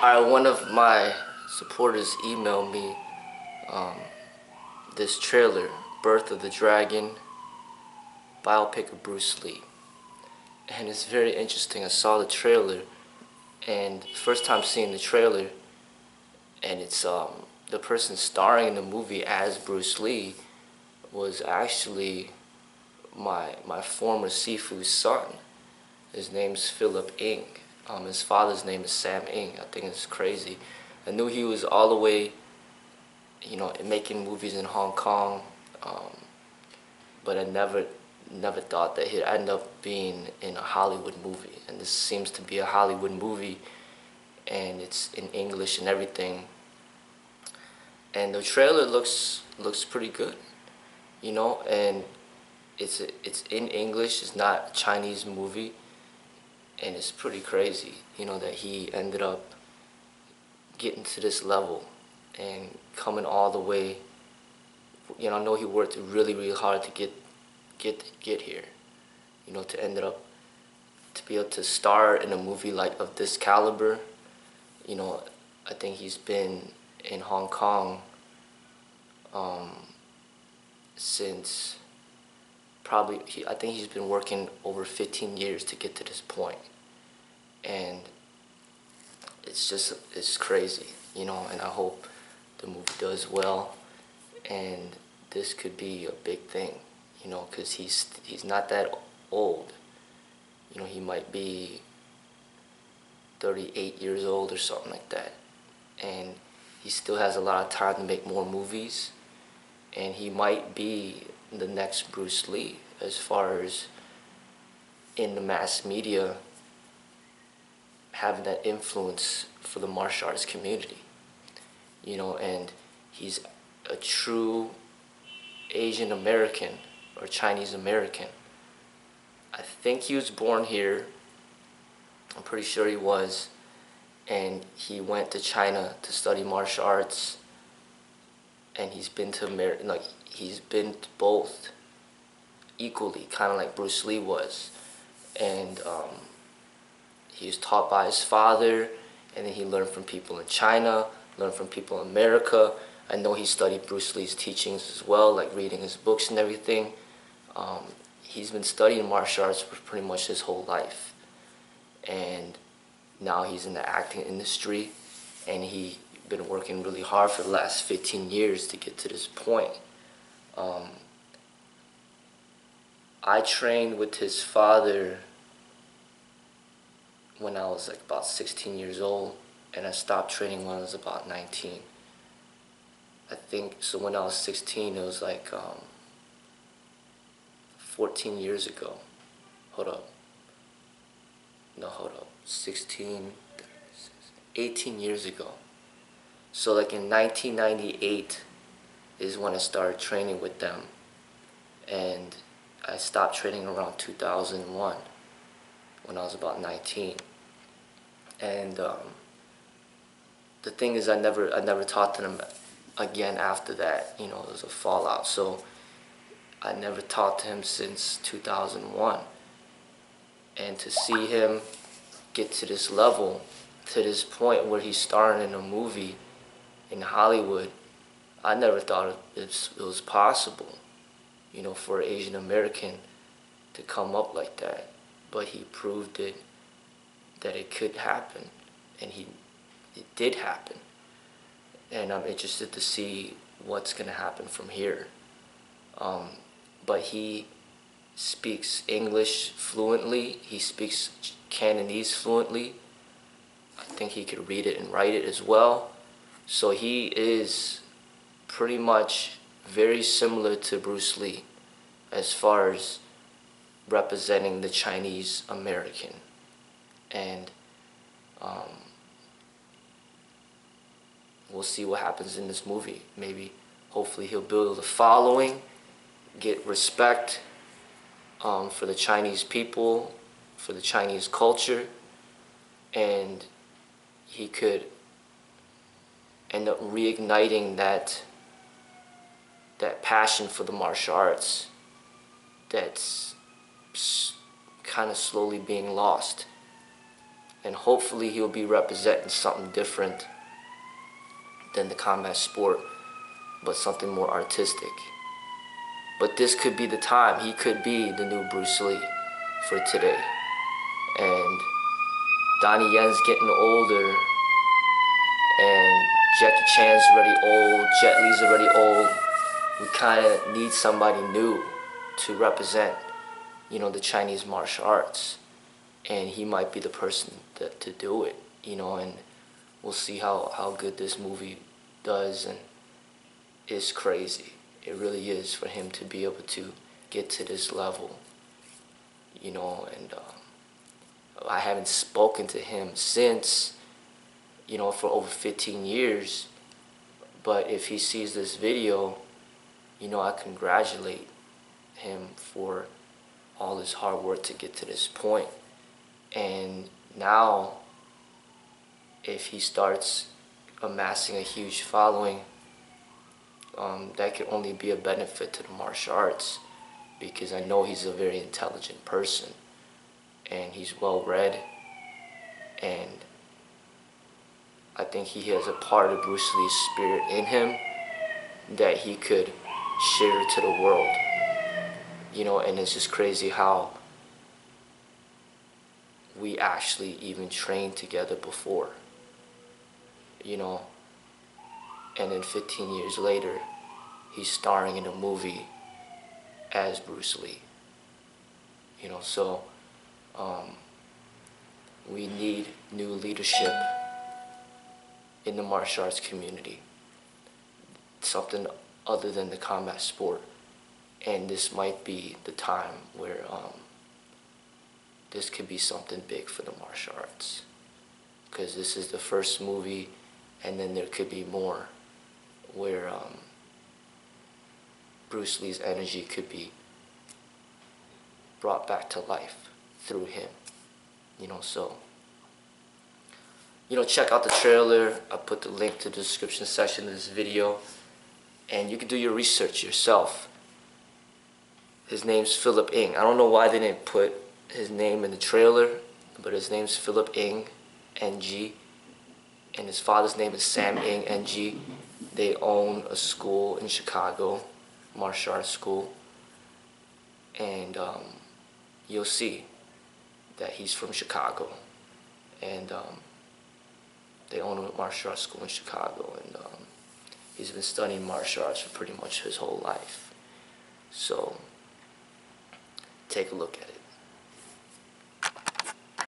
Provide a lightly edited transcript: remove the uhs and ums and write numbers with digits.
Alright, one of my supporters emailed me this trailer, Birth of the Dragon, biopic of Bruce Lee. And it's very interesting. I saw the trailer, and first time seeing the trailer, and it's the person starring in the movie as Bruce Lee was actually my former Sifu's son. His name's Philip Ng. His father's name is Sam Ng. I think it's crazy. I knew he was all the way, making movies in Hong Kong, but I never thought that he'd end up being in a Hollywood movie. And this seems to be a Hollywood movie, and it's in English and everything. And the trailer looks pretty good, and it's in English. It's not a Chinese movie. And it's pretty crazy, that he ended up getting to this level and coming all the way. I know he worked really, really hard to get here. To end up to be able to star in a movie like of this caliber. I think he's been in Hong Kong since. Probably, I think he's been working over 15 years to get to this point. And it's crazy, and I hope the movie does well, and this could be a big thing, because he's not that old. He might be 38 years old or something like that, and he still has a lot of time to make more movies, and he might be the next Bruce Lee as far as in the mass media having that influence for the martial arts community. And he's a true Asian American or Chinese American. I think he was born here. I'm pretty sure he was. And he went to China to study martial arts. And he's been to America, he's been to both equally, kind of like Bruce Lee was. And he was taught by his father, and then he learned from people in China, learned from people in America. I know he studied Bruce Lee's teachings as well, like reading his books and everything. He's been studying martial arts for pretty much his whole life. And now he's in the acting industry, and he's been working really hard for the last 15 years to get to this point. I trained with his father when I was like about 16 years old, and I stopped training when I was about 19. I think, so when I was 16, it was like 14 years ago. Hold up. 16, 18 years ago. So like in 1998 is when I started training with them, and I stopped training around 2001 when I was about 19. And the thing is, I never talked to them again after that. There was a fallout, so I never talked to him since 2001. And to see him get to this level, to this point where he's starring in a movie in Hollywood, I never thought it was possible, for an Asian American to come up like that. But he proved that it could happen, and it did happen. And I'm interested to see what's going to happen from here. But he speaks English fluently. He speaks Cantonese fluently. I think he could read it and write it as well. So he is pretty much very similar to Bruce Lee as far as representing the Chinese American. And we'll see what happens in this movie. Maybe, hopefully he'll build a following, get respect for the Chinese people, for the Chinese culture, and he could end up reigniting that passion for the martial arts that's kind of slowly being lost. and hopefully he'll be representing something different than the combat sport, but something more artistic. But this could be the time. He could be the new Bruce Lee for today. And Donnie Yen's getting older, and Jackie Chan's already old, Jet Li's already old. We kind of need somebody new to represent, the Chinese martial arts. And he might be the person to do it, and we'll see how good this movie does. And it's crazy. It really is, for him to be able to get to this level, and I haven't spoken to him since, for over 15 years. But if he sees this video, I congratulate him for all his hard work to get to this point. And now, if he starts amassing a huge following, that could only be a benefit to the martial arts, because I know he's a very intelligent person, and he's well read, and I think he has a part of Bruce Lee's spirit in him that he could share to the world. And it's just crazy how we actually even trained together before, and then 15 years later, he's starring in a movie as Bruce Lee. So we need new leadership in the martial arts community, something other than the combat sport. And this might be the time where this could be something big for the martial arts, because this is the first movie, and then there could be more where Bruce Lee's energy could be brought back to life through him. So check out the trailer. I put the link to the description section of this video, and you can do your research yourself. His name's Philip Ng. I don't know why they didn't put his name in the trailer, but his name's Philip Ng, NG, and his father's name is Sam Ng, NG. They own a school in Chicago, martial arts school, and you'll see that he's from Chicago, and they own a martial arts school in Chicago, and he's been studying martial arts for pretty much his whole life. So take a look at it.